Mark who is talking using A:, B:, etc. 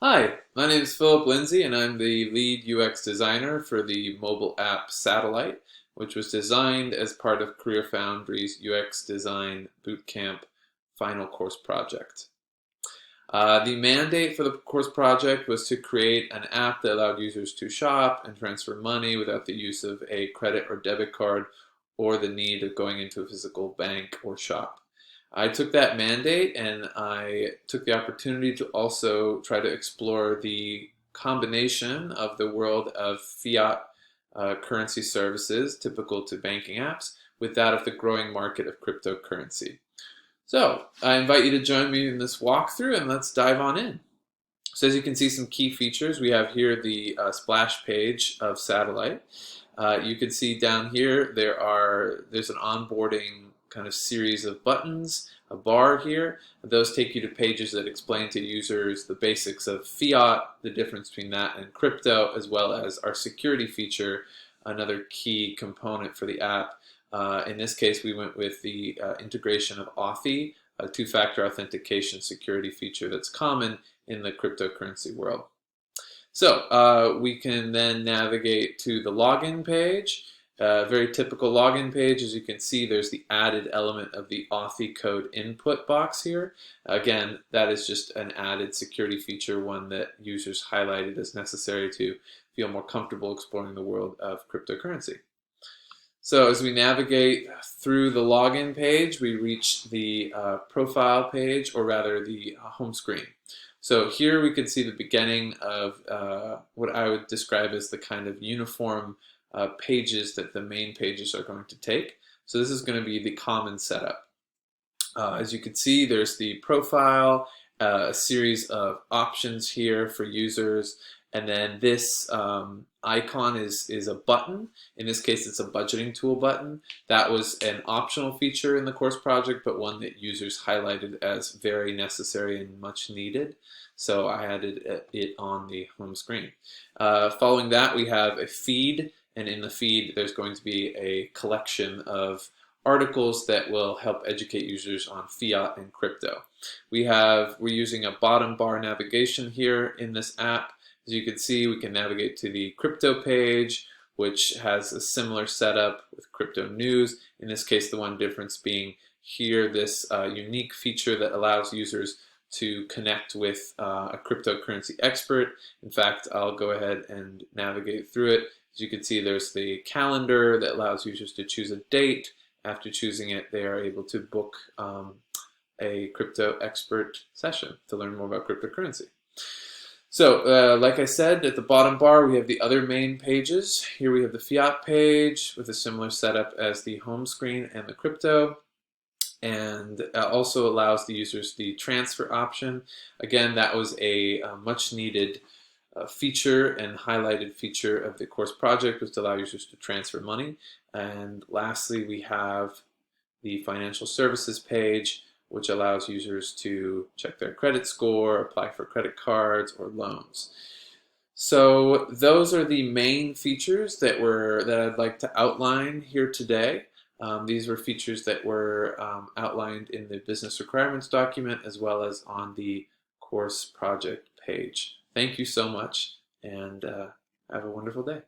A: Hi, my name is Philip Lindsay, and I'm the lead UX designer for the mobile app Satellite, which was designed as part of Career Foundry's UX Design Bootcamp final course project. The mandate for the course project was to create an app that allowed users to shop and transfer money without the use of a credit or debit card or the need of going into a physical bank or shop. I took that mandate and I took the opportunity to also try to explore the combination of the world of fiat currency services typical to banking apps with that of the growing market of cryptocurrency. So I invite you to join me in this walkthrough and let's dive on in. So as you can see some key features, we have here the splash page of Satellite. You can see down here there's an onboarding kind of series of buttons, a bar here. Those take you to pages that explain to users the basics of fiat, the difference between that and crypto, as well as our security feature, another key component for the app. In this case, we went with the integration of Authy, a two-factor authentication security feature that's common in the cryptocurrency world. So we can then navigate to the login page. Very typical login page. As you can see, there's the added element of the Authy code input box here. Again, that is just an added security feature, one that users highlighted as necessary to feel more comfortable exploring the world of cryptocurrency. So as we navigate through the login page, we reach the profile page, or rather the home screen. So here we can see the beginning of what I would describe as the kind of uniform pages that the main pages are going to take. So this is going to be the common setup. As you can see, there's the profile, a series of options here for users, and then this icon is a button. In this case, it's a budgeting tool button. That was an optional feature in the course project, but one that users highlighted as very necessary and much needed. So I added it on the home screen. Following that, we have a feed, and in the feed, there's going to be a collection of articles that will help educate users on fiat and crypto. We're using a bottom bar navigation here in this app. As you can see, we can navigate to the crypto page, which has a similar setup with crypto news. In this case, the one difference being here, this unique feature that allows users to connect with a cryptocurrency expert. In fact, I'll go ahead and navigate through it. As you can see, there's the calendar that allows users to choose a date. After choosing it, they are able to book a crypto expert session to learn more about cryptocurrency. So, like I said, at the bottom bar, we have the other main pages. Here we have the fiat page with a similar setup as the home screen and the crypto, and also allows the users the transfer option. Again, that was a much needed feature and highlighted feature of the course project, was to allow users to transfer money. And lastly, we have the financial services page, which allows users to check their credit score, apply for credit cards or loans. So those are the main features that I'd like to outline here today. These were features that were outlined in the business requirements document as well as on the course project page. Thank you so much, and have a wonderful day.